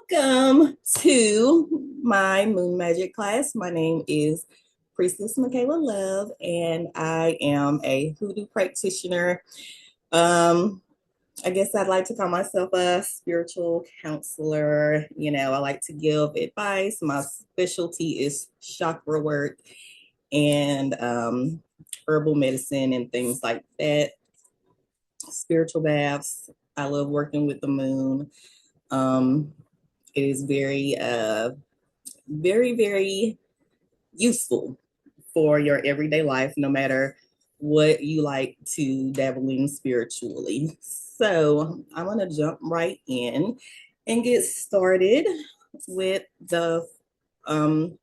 Welcome to my Moon Magic class. My name is Priestess Michaela Love, and I am a hoodoo practitioner. Um, I guess I'd like to call myself a spiritual counselor. I like to give advice. My specialty is chakra work and herbal medicine and things like that. Spiritual baths. I love working with the moon. Um, it is very useful for your everyday life, no matter what you like to dabble in spiritually. So I'm going to jump right in and get started with the um,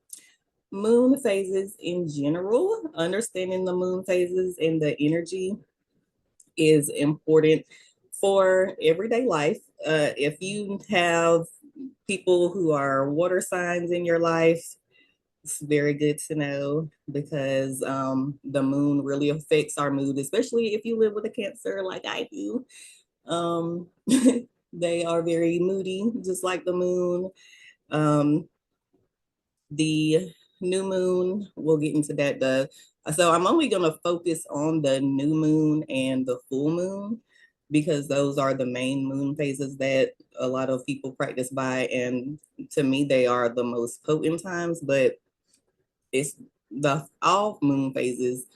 moon phases in general. Understanding the moon phases and the energy is important for everyday life. If you have people who are water signs in your life, it's very good to know because the moon really affects our mood, especially if you live with a Cancer like I do. Um, they are very moody, just like the moon. Um, the new moon, we'll get into that. So I'm only going to focus on the new moon and the full moon because those are the main moon phases that a lot of people practice by, and to me they are the most potent times. But it's the all moon phases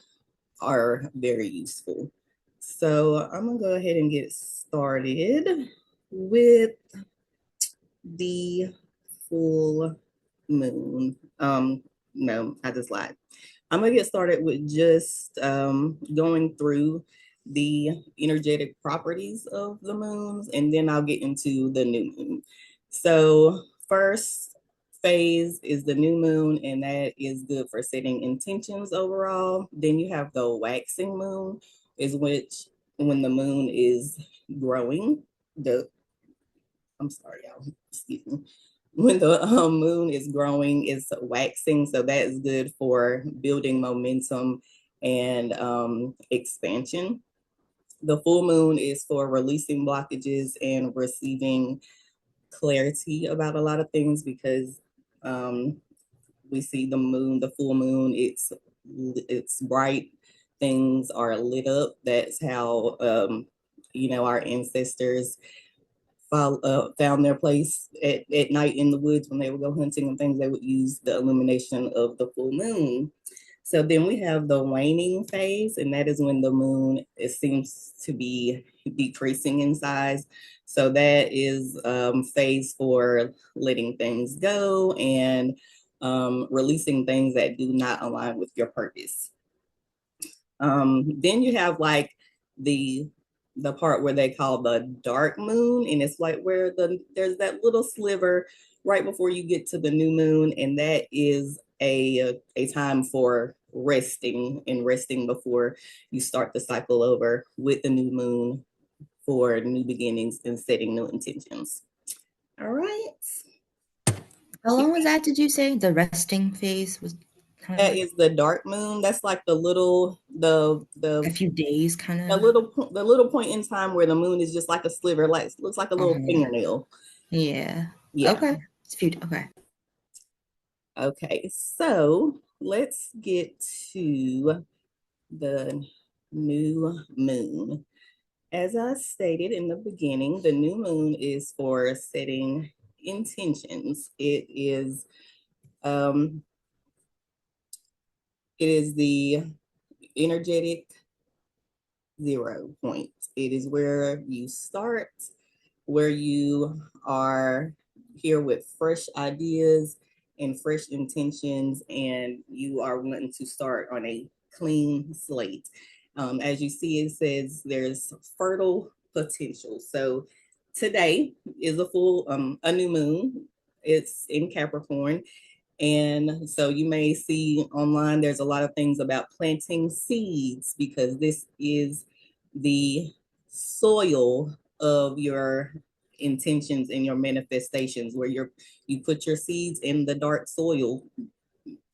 are very useful. So I'm gonna go ahead and get started with the full moon. No, I just lied. I'm gonna get started with just going through the energetic properties of the moons, and then I'll get into the new moon. So first phase is the new moon, and that is good for setting intentions overall. Then you have the waxing moon, is which when the moon is growing. The I'm sorry, y'all. Excuse me. When the moon is growing, it's waxing, so that is good for building momentum and expansion. The full moon is for releasing blockages and receiving clarity about a lot of things because um, we see the moon, the full moon. It's bright. Things are lit up. That's how our ancestors found their place at night in the woods when they would go hunting and things. They would use the illumination of the full moon. So then we have the waning phase, and that is when the moon it seems to be decreasing in size. So that is phase for letting things go and releasing things that do not align with your purpose. Then you have like the the part where they call the dark moon, and it's like where there's that little sliver right before you get to the new moon, and that is a time for resting before you start the cycle over with the new moon for new beginnings and setting new intentions. All right. How long was that, did you say? The resting phase was kind of That like is the dark moon. That's like the little a few days, kind the of. little point in time where the moon is just like a sliver, like looks like a little Uh-huh. fingernail. Yeah. Yeah. Okay. It's a few. Okay. Okay. So let's get to the new moon. As I stated in the beginning, the new moon is for setting intentions. Um, it is the energetic 0 point. It is where you start, where you are here with fresh ideas and fresh intentions, and you are wanting to start on a clean slate. As you see, it says there's fertile potential. So today is a new moon. It's in Capricorn, and so you may see online there's a lot of things about planting seeds because this is the soil of your intentions and your manifestations where you put your seeds in the dark soil,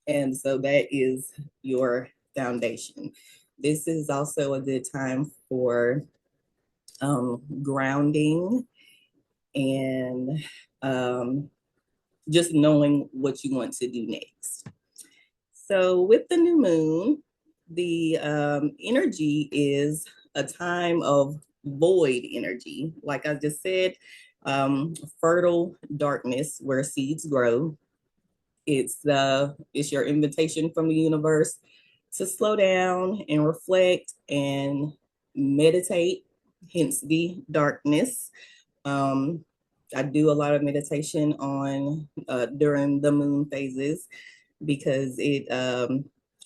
and so that is your foundation. This is also a good time for grounding and just knowing what you want to do next. So with the new moon, the energy is a time of void energy. Like I just said, fertile darkness where seeds grow. It's your invitation from the universe to slow down and reflect and meditate, hence the darkness. Um, I do a lot of meditation on during the moon phases because it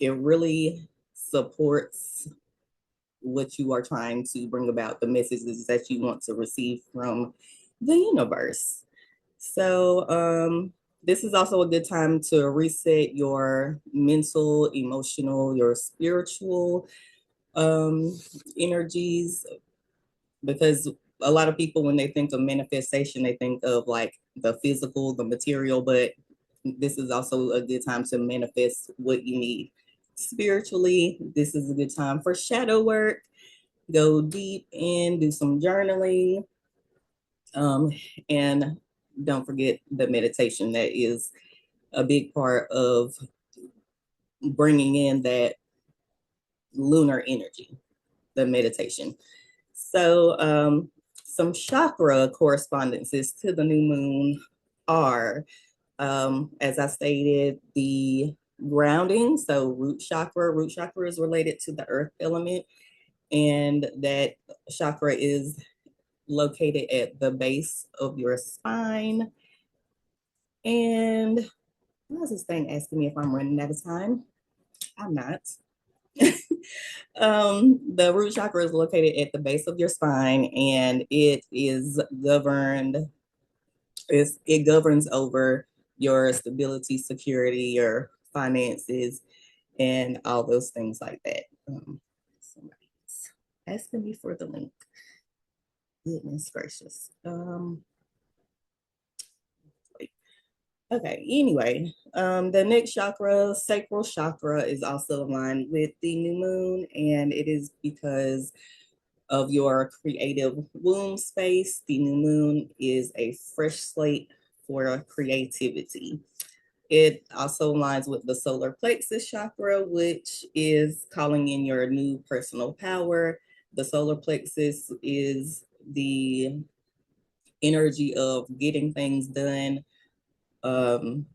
really supports what you are trying to bring about, the messages that you want to receive from the universe. So this is also a good time to reset your mental, emotional, your spiritual energies, because a lot of people, when they think of manifestation, they think of like the physical, the material, but this is also a good time to manifest what you need spiritually. This is a good time for shadow work. Go deep and do some journaling. Um, and don't forget the meditation. That is a big part of bringing in that lunar energy, the meditation. So, some chakra correspondences to the new moon are, as I stated, the grounding. So, root chakra is related to the earth element, and that chakra is located at the base of your spine. And what is this thing asking me if I'm running out of time? I'm not. The root chakra is located at the base of your spine, and it is governed. It governs over your stability, security, your finances, and all those things like that. Somebody's asking me for the link. Goodness gracious. Okay, anyway, the next chakra, sacral chakra, is also aligned with the new moon, and it is because of your creative womb space. The new moon is a fresh slate for creativity. It also aligns with the solar plexus chakra, which is calling in your new personal power. The solar plexus is the energy of getting things done, um,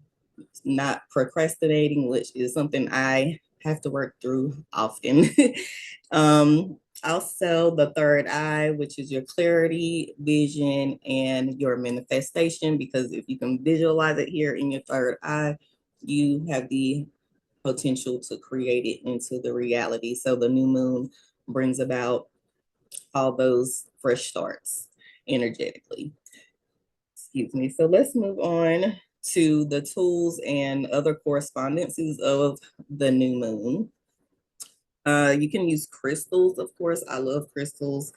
not procrastinating, which is something I have to work through often. Also, the third eye, which is your clarity, vision, and your manifestation, because if you can visualize it here in your third eye, you have the potential to create it into the reality. So the new moon brings about all those fresh starts energetically. Excuse me. So let's move on to the tools and other correspondences of the new moon. You can use crystals, of course. I love crystals.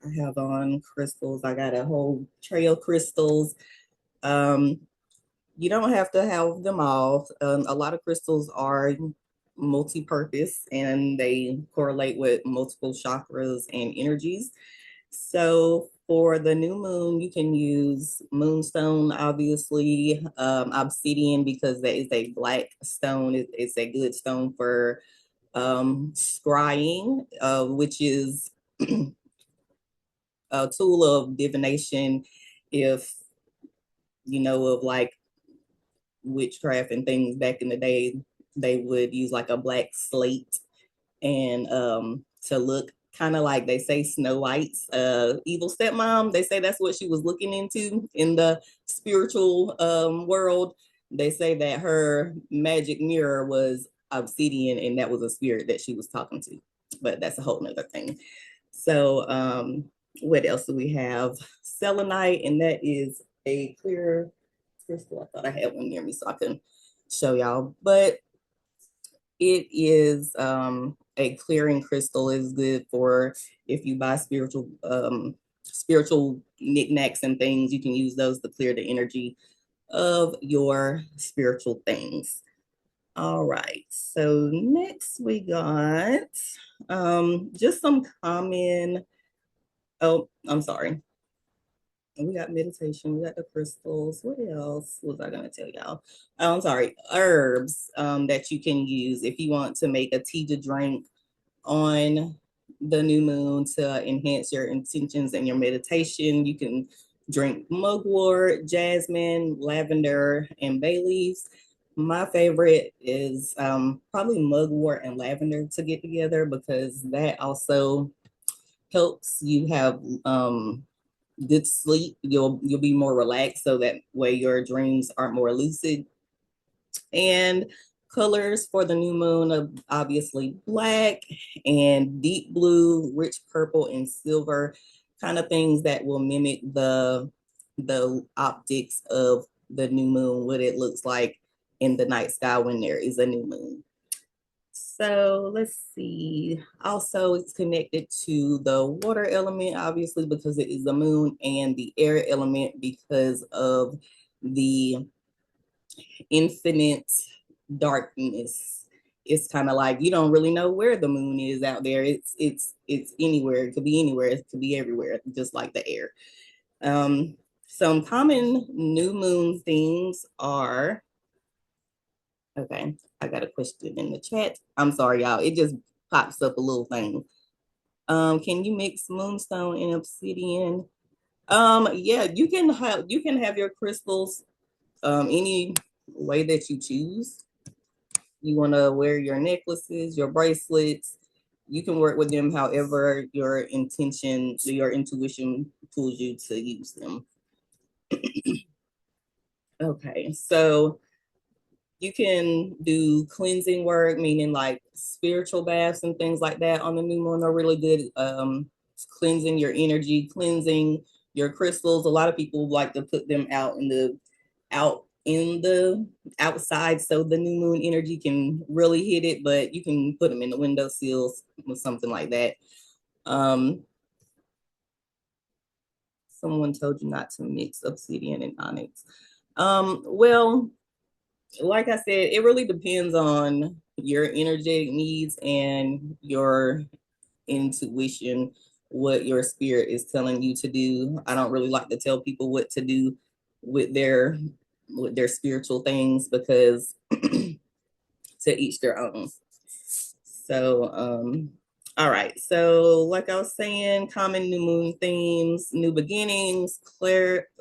I have on crystals. I got a whole tray of crystals. Um, you don't have to have them all. A lot of crystals are multi-purpose and they correlate with multiple chakras and energies. So for the new moon, you can use moonstone, obviously, obsidian, because that is a black stone. It's a good stone for scrying, which is a tool of divination. If you know of like witchcraft and things back in the day, they would use like a black slate and to look kind of like they say Snow White's evil stepmom. They say that's what she was looking into in the spiritual world. They say that her magic mirror was obsidian and that was a spirit that she was talking to. But that's a whole nother thing. So what else do we have? Selenite, and that is a clear crystal. I thought I had one near me so I can show y'all. But it is a clearing crystal. Is good for if you buy spiritual knickknacks and things. You can use those to clear the energy of your spiritual things. All right. So next we got just some common. Oh, I'm sorry. we got meditation, we got the crystals. What else was I gonna tell y'all? Oh, I'm sorry, herbs that you can use if you want to make a tea to drink on the new moon to enhance your intentions and your meditation. You can drink mugwort, jasmine, lavender, and bay leaves. My favorite is probably mugwort and lavender to get together because that also helps you have good sleep. You'll be more relaxed, so that way your dreams are more lucid. And colors for the new moon are obviously black and deep blue, rich purple, and silver, kind of things that will mimic the optics of the new moon, what it looks like in the night sky when there is a new moon. So let's see. Also, it's connected to the water element, obviously, because it is the moon, and the air element because of the infinite darkness. It's kind of like you don't really know where the moon is out there. It's anywhere. It could be anywhere. It could be everywhere, just like the air. Some common new moon themes are, okay, I got a question in the chat. I'm sorry, y'all. It just pops up a little thing. Can you mix moonstone and obsidian? Yeah, you can have your crystals any way that you choose. You want to wear your necklaces, your bracelets. You can work with them however your intention, your intuition pulls you to use them. Okay, so you can do cleansing work, meaning like spiritual baths and things like that on the new moon are really good. Cleansing your energy, cleansing your crystals. A lot of people like to put them out in the outside so the new moon energy can really hit it, but you can put them in the window sills or something like that. Someone told you not to mix obsidian and onyx. Well, like I said, it really depends on your energetic needs and your intuition, what your spirit is telling you to do. I don't really like to tell people what to do with their spiritual things because to each their own. So all right, so like I was saying, common new moon themes: new beginnings,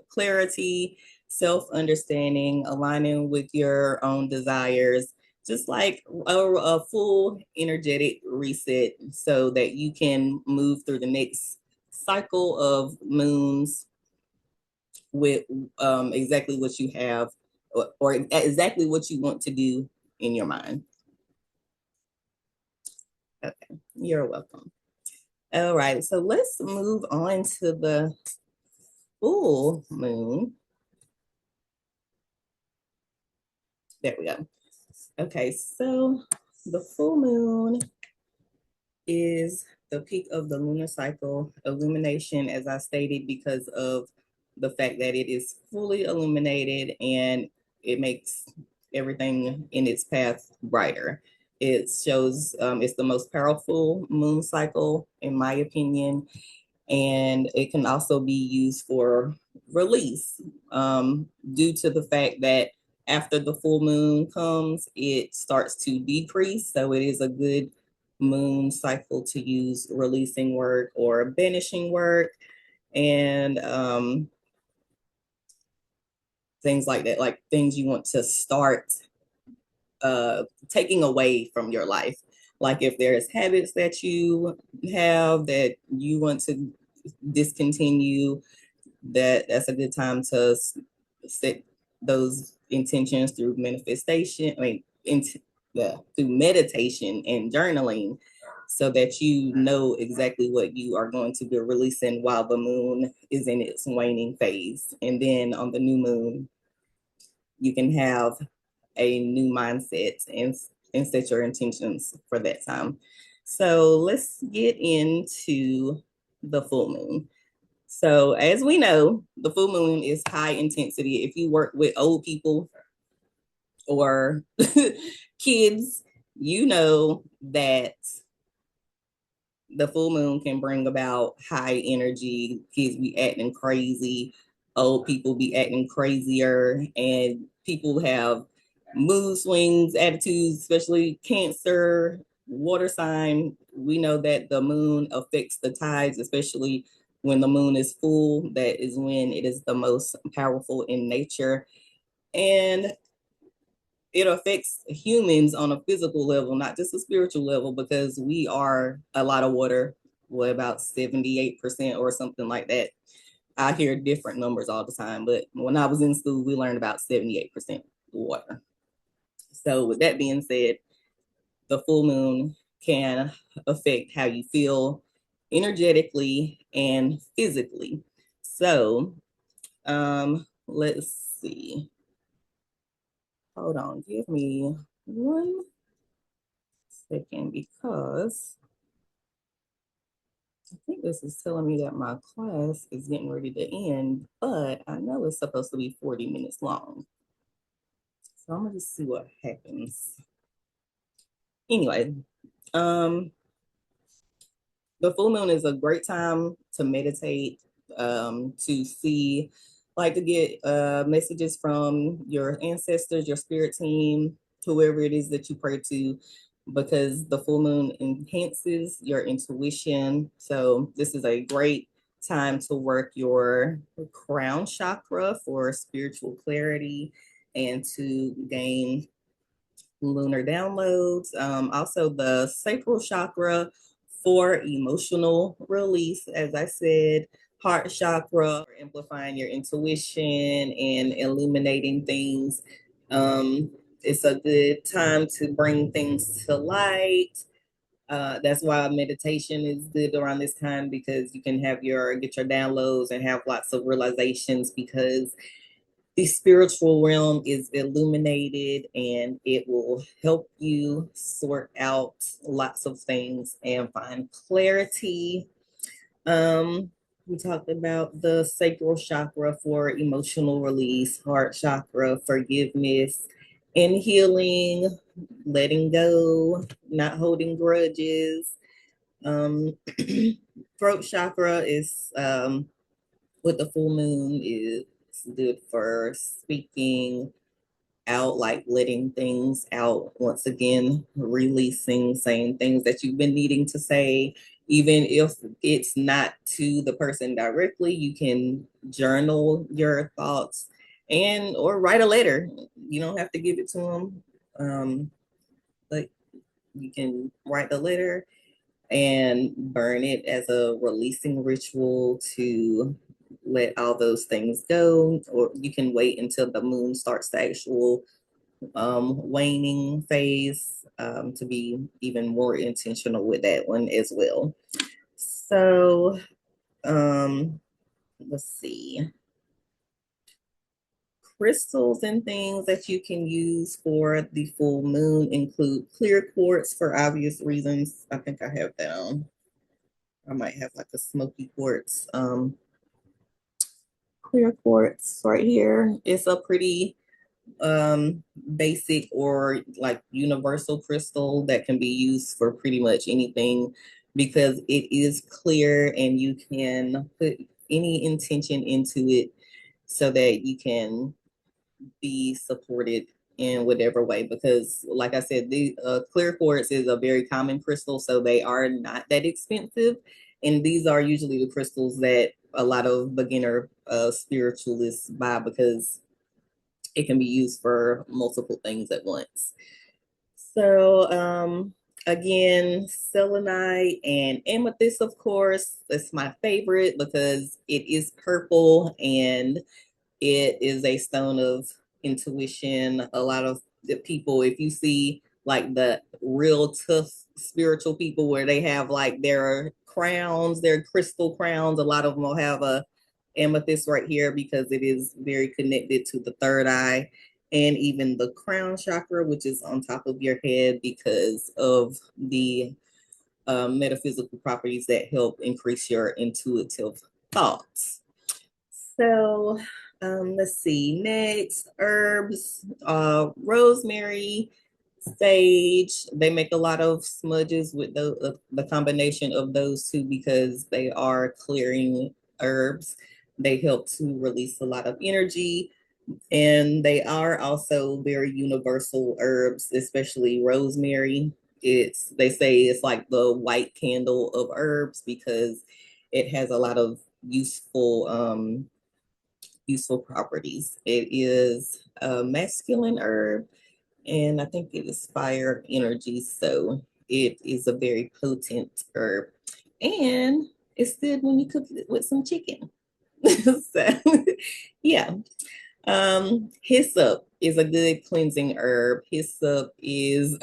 clarity, self-understanding, aligning with your own desires, just like a full energetic reset so that you can move through the next cycle of moons with exactly what you have or exactly what you want to do in your mind. Okay, you're welcome. All right, so let's move on to the full moon. There we go. Okay, so the full moon is the peak of the lunar cycle illumination, as I stated, because of the fact that it is fully illuminated and it makes everything in its path brighter. It shows it's the most powerful moon cycle, in my opinion, and it can also be used for release due to the fact that after the full moon comes, it starts to decrease. So it is a good moon cycle to use releasing work or banishing work and things like that, like things you want to start taking away from your life. Like if there's habits that you have that you want to discontinue, that's a good time to set those intentions through manifestation. Through meditation and journaling, so that you know exactly what you are going to be releasing while the moon is in its waning phase. And then on the new moon, you can have a new mindset and set your intentions for that time. So let's get into the full moon. So as we know, the full moon is high intensity. If you work with old people or kids, you know that the full moon can bring about high energy. Kids be acting crazy. old people be acting crazier, and people have mood swings, attitudes, especially Cancer, water sign. We know that the moon affects the tides, especially when the moon is full. That is when it is the most powerful in nature. And it affects humans on a physical level, not just a spiritual level, because we are a lot of water, what about 78% or something like that. I hear different numbers all the time, but when I was in school, we learned about 78% water. So, with that being said, the full moon can affect how you feel energetically and physically. So, let's see. Hold on, give me 1 second because I think this is telling me that my class is getting ready to end, but I know it's supposed to be 40 minutes long. So I'm gonna just see what happens. Anyway, um, the full moon is a great time to meditate, to see, like to get messages from your ancestors, your spirit team, whoever it is that you pray to, because the full moon enhances your intuition. So this is a great time to work your crown chakra for spiritual clarity and to gain lunar downloads. Also, the sacral chakra for emotional release, as I said, heart chakra, for amplifying your intuition and illuminating things. It's a good time to bring things to light. That's why meditation is good around this time, because you can have your get your downloads and have lots of realizations, because the spiritual realm is illuminated and it will help you sort out lots of things and find clarity. We talked about the sacral chakra for emotional release, heart chakra, forgiveness and healing, letting go, not holding grudges. Um, throat chakra is with the full moon is good for speaking out, like letting things out once again, releasing, saying things that you've been needing to say. Even if it's not to the person directly, you can journal your thoughts and or write a letter. You don't have to give it to them, but you can write the letter and burn it as a releasing ritual to let all those things go. Or you can wait until the moon starts the actual waning phase, to be even more intentional with that one as well. So, let's see. Crystals and things that you can use for the full moon include clear quartz for obvious reasons. I think I have that on. I might have like a smoky quartz. Clear quartz right here. It's a pretty basic or like universal crystal that can be used for pretty much anything, because it is clear and you can put any intention into it so that you can be supported in whatever way. Because like I said, the clear quartz is a very common crystal, so they are not that expensive, and these are usually the crystals that a lot of beginner spiritualists buy, because it can be used for multiple things at once. So again, selenite and amethyst, of course, that's my favorite because it is purple and it is a stone of intuition. A lot of the people, if you see like the real tough spiritual people where they have like their crowns, their crystal crowns, a lot of them will have a amethyst right here because it is very connected to the third eye and even the crown chakra, which is on top of your head, because of the metaphysical properties that help increase your intuitive thoughts. So let's see. Next, herbs, rosemary, sage. They make a lot of smudges with the combination of those two because they are clearing herbs. They help to release a lot of energy, and they are also very universal herbs, especially rosemary. They say it's like the white candle of herbs because it has a lot of useful properties. It is a masculine herb, and I think it is fire energy, so it is a very potent herb, and it's good when you cook it with some chicken. So, yeah. Hyssop is a good cleansing herb. Hyssop is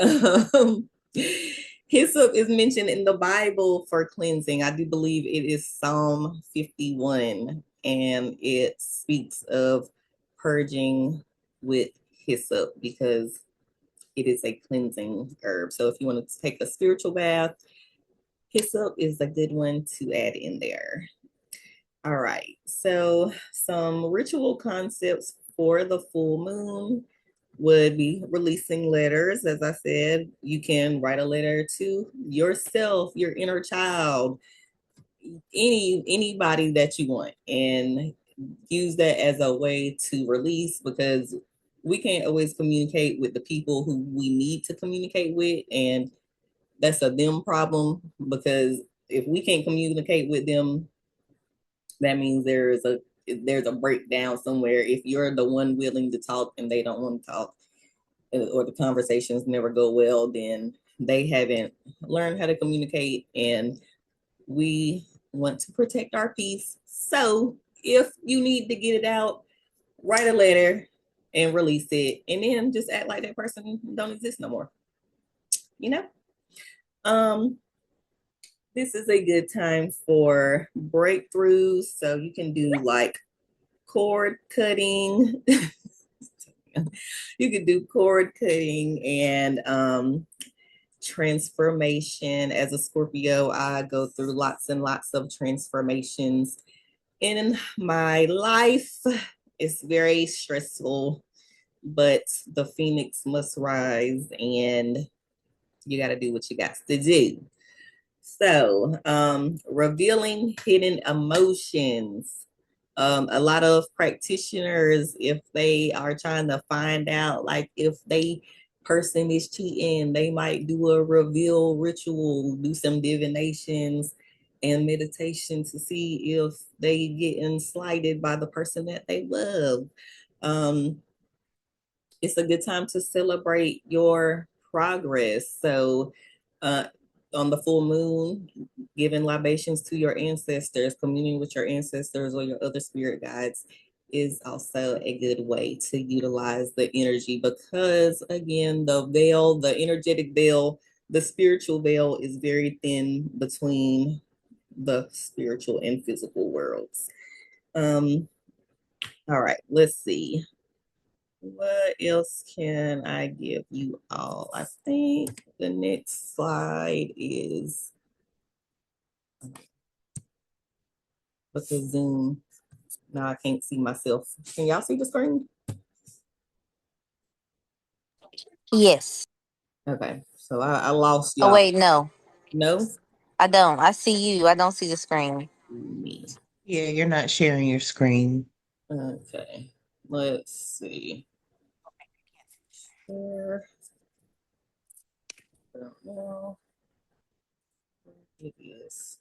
mentioned in the Bible for cleansing. I do believe it is Psalm 51, and it speaks of purging with hyssop because it is a cleansing herb. So if you want to take a spiritual bath, hyssop is a good one to add in there. All right, so some ritual concepts for the full moon would be releasing letters. As I said, you can write a letter to yourself, your inner child, anybody that you want, and use that as a way to release, because we can't always communicate with the people who we need to communicate with, and that's a them problem, because if we can't communicate with them, that means there's a breakdown somewhere. If you're the one willing to talk and they don't want to talk, or the conversations never go well, then they haven't learned how to communicate, and we want to protect our peace. So if you need to get it out, write a letter and release it, and then just act like that person don't exist no more. You know? Um, this is a good time for breakthroughs. So you can do like cord cutting. You can do cord cutting and transformation. As a Scorpio, I go through lots and lots of transformations in my life. It's very stressful, but the phoenix must rise, and you got to do what you got to do. So, revealing hidden emotions. A lot of practitioners, if they are trying to find out, like if they person is cheating, they might do a reveal ritual, do some divinations and meditation to see if they getting slighted by the person that they love. Um, it's a good time to celebrate your progress. So, uh, on the full moon, giving libations to your ancestors, communing with your ancestors or your other spirit guides is also a good way to utilize the energy, because again, the veil, the energetic veil, the spiritual veil is very thin between the spiritual and physical worlds. Um, all right, let's see. What else can I give you all? I think the next slide is with the Zoom. Now I can't see myself. Can y'all see the screen? Yes. Okay, so I lost Oh y'all. wait, no, No? I don't. I see you. I don't see the screen. Me. Yeah, you're not sharing your screen. Okay, let's see. Share. I don't know. It is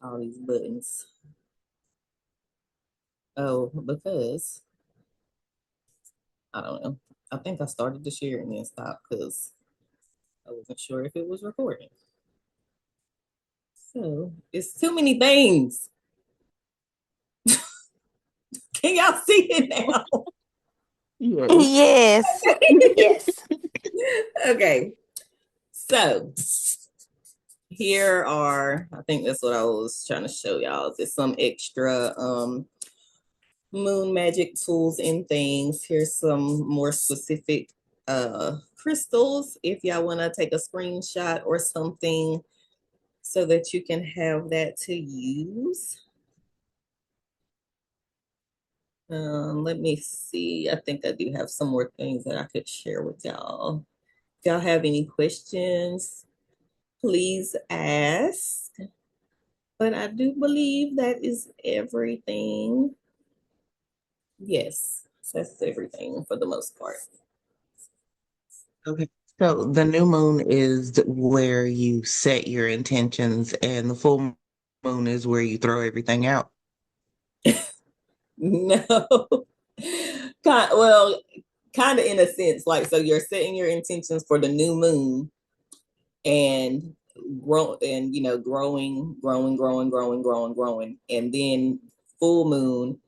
all these buttons. Oh, because I don't know. I think I started to share and then stopped because I wasn't sure if it was recording. So it's too many things. Can y'all see it now? Yes. Yes. Yes. Okay. So here are, I think that's what I was trying to show y'all. Just some extra moon magic tools and things. Here's some more specific crystals if y'all want to take a screenshot or something so that you can have that to use. Let me see. I think I do have some more things that I could share with y'all. If y'all have any questions, please ask. But I do believe that is everything. Yes, that's everything for the most part. Okay. So the new moon is where you set your intentions, and the full moon is where you throw everything out. No. Well, kind of in a sense, like so you're setting your intentions for the new moon and growing. And then full moon,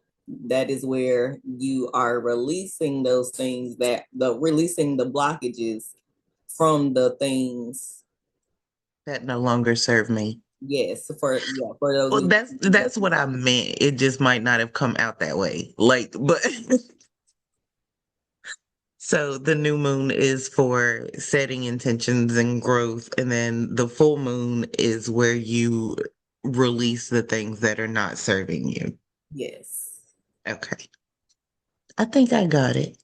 that is where you are releasing those things releasing the blockages from the things. That no longer serve me. Yes, for those Well, that's what I meant. It just might not have come out that way. Like, but so the new moon is for setting intentions and growth, and then the full moon is where you release the things that are not serving you. yes. Okay. I think I got it.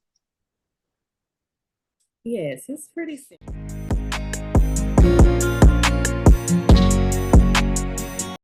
Yes, it's pretty simple.